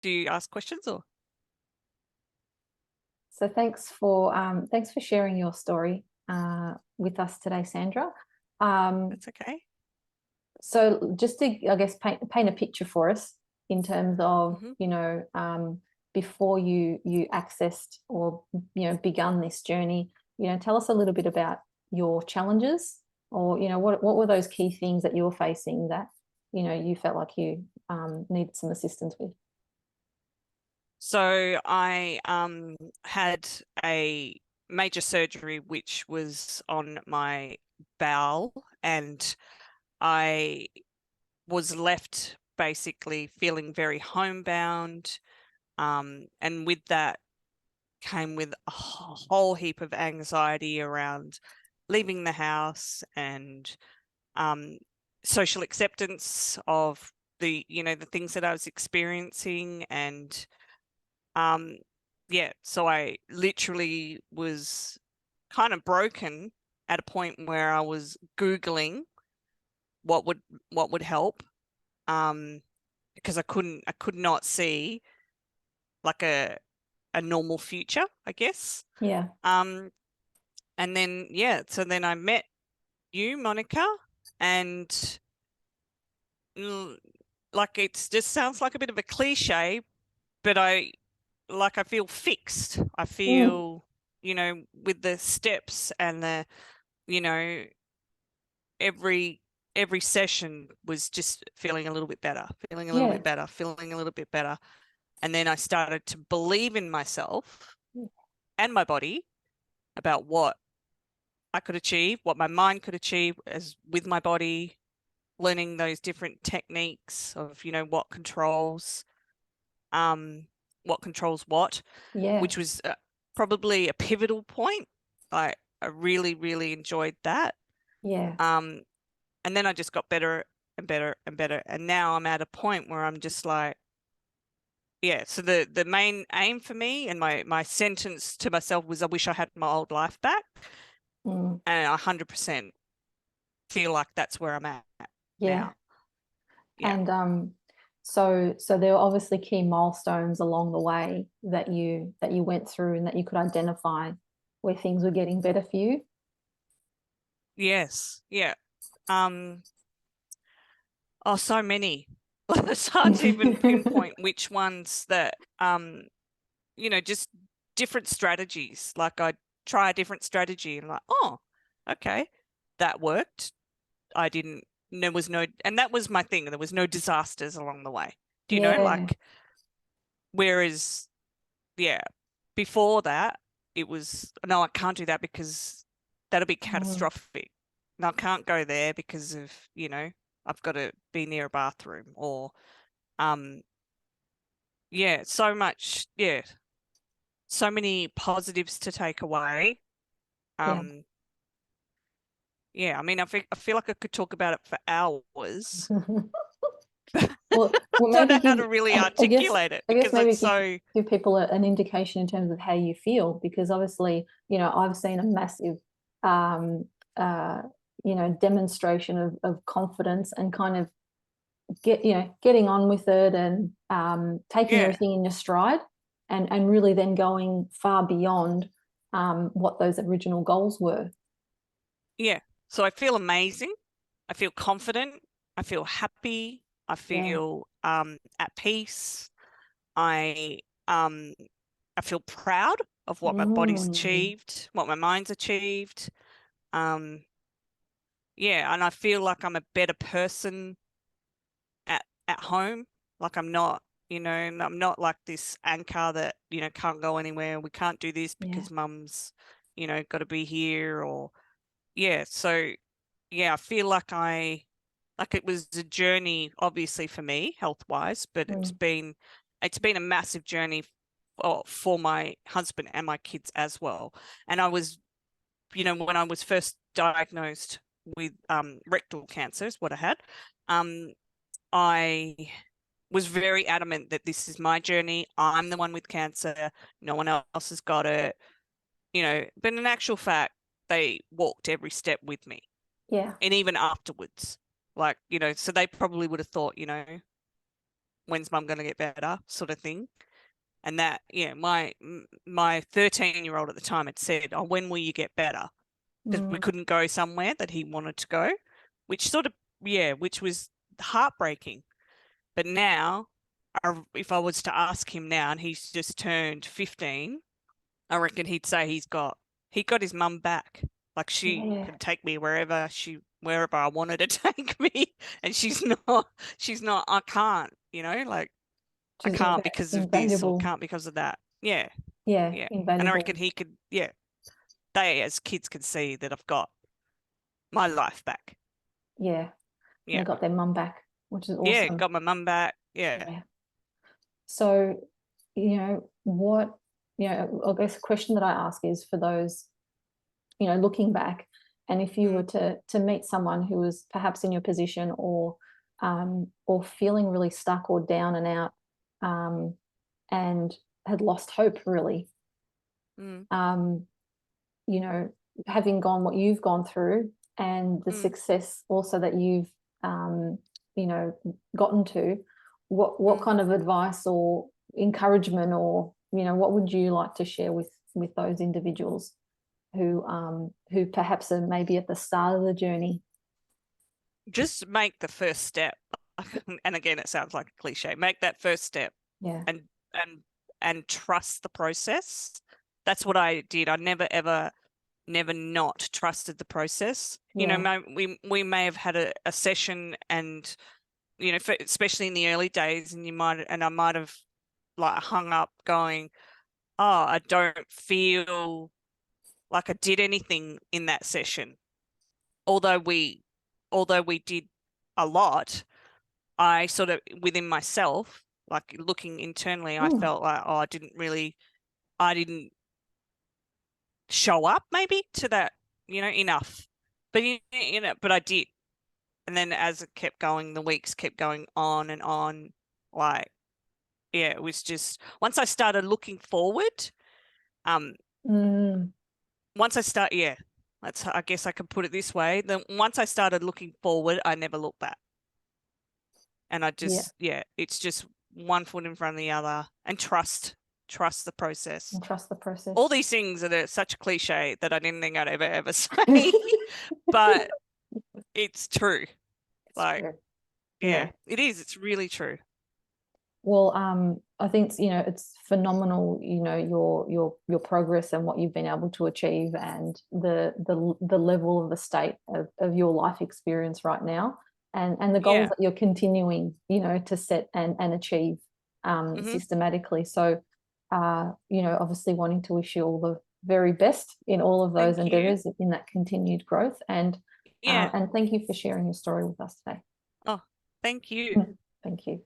do you ask questions or? So thanks for sharing your story with us today, Sandra. That's okay. So just to, I guess, paint a picture for us in terms of, before you accessed or, begun this journey, tell us a little bit about your challenges, or, what were those key things that you were facing that, you felt like you needed some assistance with? So I had a major surgery, which was on my bowel, and I was left basically feeling very homebound. And with that came with a whole heap of anxiety around leaving the house and social acceptance of the things that I was experiencing. And yeah, so I literally was kind of broken at a point where I was Googling what would help, because I could not see like a normal future, I guess. Yeah. And then so then I met you, Monika, and like it just sounds like a bit of a cliche, but I feel fixed. I feel, with the steps and the, you know, every session was just feeling a little bit better, feeling a little bit better, feeling a little bit better. And then I started to believe in myself and my body about what I could achieve, what my mind could achieve as with my body, learning those different techniques of, what controls what, Yeah. which was probably a pivotal point. I really, really enjoyed that. Yeah. And then I just got better and better and better. And now I'm at a point where I'm just like, yeah. So the main aim for me and my sentence to myself was, I wish I had my old life back. Mm. And I 100% feel like that's where I'm at Yeah. now. Yeah. And so there were obviously key milestones along the way that you went through and that you could identify where things were getting better for you. Yes. Yeah. Oh, so many. It's hard to even pinpoint which ones that, just different strategies. Like I try a different strategy and like, oh, okay, that worked. There was no, and that was my thing. There was no disasters along the way. Do you know, Yeah. like, whereas, yeah, before that, it was, no, I can't do that because that'll be Mm. catastrophic. No, I can't go there because of, I've got to be near a bathroom or, um, yeah, so much, yeah, so many positives to take away. Yeah. Yeah, I mean, I feel like I could talk about it for hours. Well, Don't maybe know how give, to really I guess, articulate it because maybe it's give so, people an indication in terms of how you feel, because obviously, I've seen a massive, um, uh, demonstration of confidence and kind of getting on with it, and taking yeah, everything in your stride, and really then going far beyond what those original goals were. yeah. So I feel amazing. I feel confident. I feel happy. I Yeah. feel at peace. I um I feel proud of what my body's Mm. achieved, what my mind's achieved. Um, yeah, and I feel like I'm a better person at home. Like I'm not like this anchor that, can't go anywhere. We can't do this Yeah. because mum's, got to be here or yeah. So yeah, I feel like it was a journey, obviously for me, health wise, but Mm. it's been a massive journey for my husband and my kids as well. And I was, when I was first diagnosed with rectal cancer, is what I had. I was very adamant that this is my journey. I'm the one with cancer. No one else has got it, But in actual fact, they walked every step with me. Yeah. And even afterwards, like, so they probably would have thought, when's mum going to get better sort of thing. And that, yeah, my 13-year-old at the time had said, oh, when will you get better? Because we couldn't go somewhere that he wanted to go, which sort of, yeah, which was heartbreaking. But now, if I was to ask him now, and he's just turned 15, I reckon he'd say he got his mum back. Like she could take me wherever I wanted to take me, and she's not, I can't, you know, like I can't because of this or can't because of that. Yeah. Yeah. Invaluable. And I reckon he could, yeah, they as kids could see that I've got my life back. Yeah. They got their mum back, which is awesome. Yeah, got my mum back. Yeah. So, you know, what, you know, I guess a question that I ask is for those, you know, looking back, and if you were to meet someone who was perhaps in your position or feeling really stuck or down and out, and had lost hope really, you know, having gone what you've gone through and the success also that you've, you know, gotten to, what kind of advice or encouragement or, you know, what would you like to share with those individuals who perhaps are maybe at the start of the journey? Just make the first step. And again, it sounds like a cliche. Make that first step. Yeah. And trust the process. That's what I did. I never not trusted the process. Yeah. You know, we may have had a session, and you know, especially in the early days, and I might have like hung up going, oh, I don't feel like I did anything in that session. Although we did a lot, I sort of within myself, like looking internally, I felt like, oh, I didn't show up maybe to that, you know, enough. But you know, but I did. And then as it kept going, the weeks kept going on and on. Like, yeah, it was just once I started looking forward, once I guess I could put it this way. Then once I started looking forward, I never looked back. And I just, it's just one foot in front of the other, and trust the process. And trust the process. All these things are such a cliche that I didn't think I'd ever say, but it's true. It's true. Yeah, it is. It's really true. Well, I think, you know, it's phenomenal, you know, your progress and what you've been able to achieve, and the level of the state of your life experience right now, and the goals that you're continuing, you know, to set and achieve systematically. So, you know, obviously wanting to wish you all the very best in all of those endeavors, in that continued growth, and thank you for sharing your story with us today. Oh, thank you. Thank you.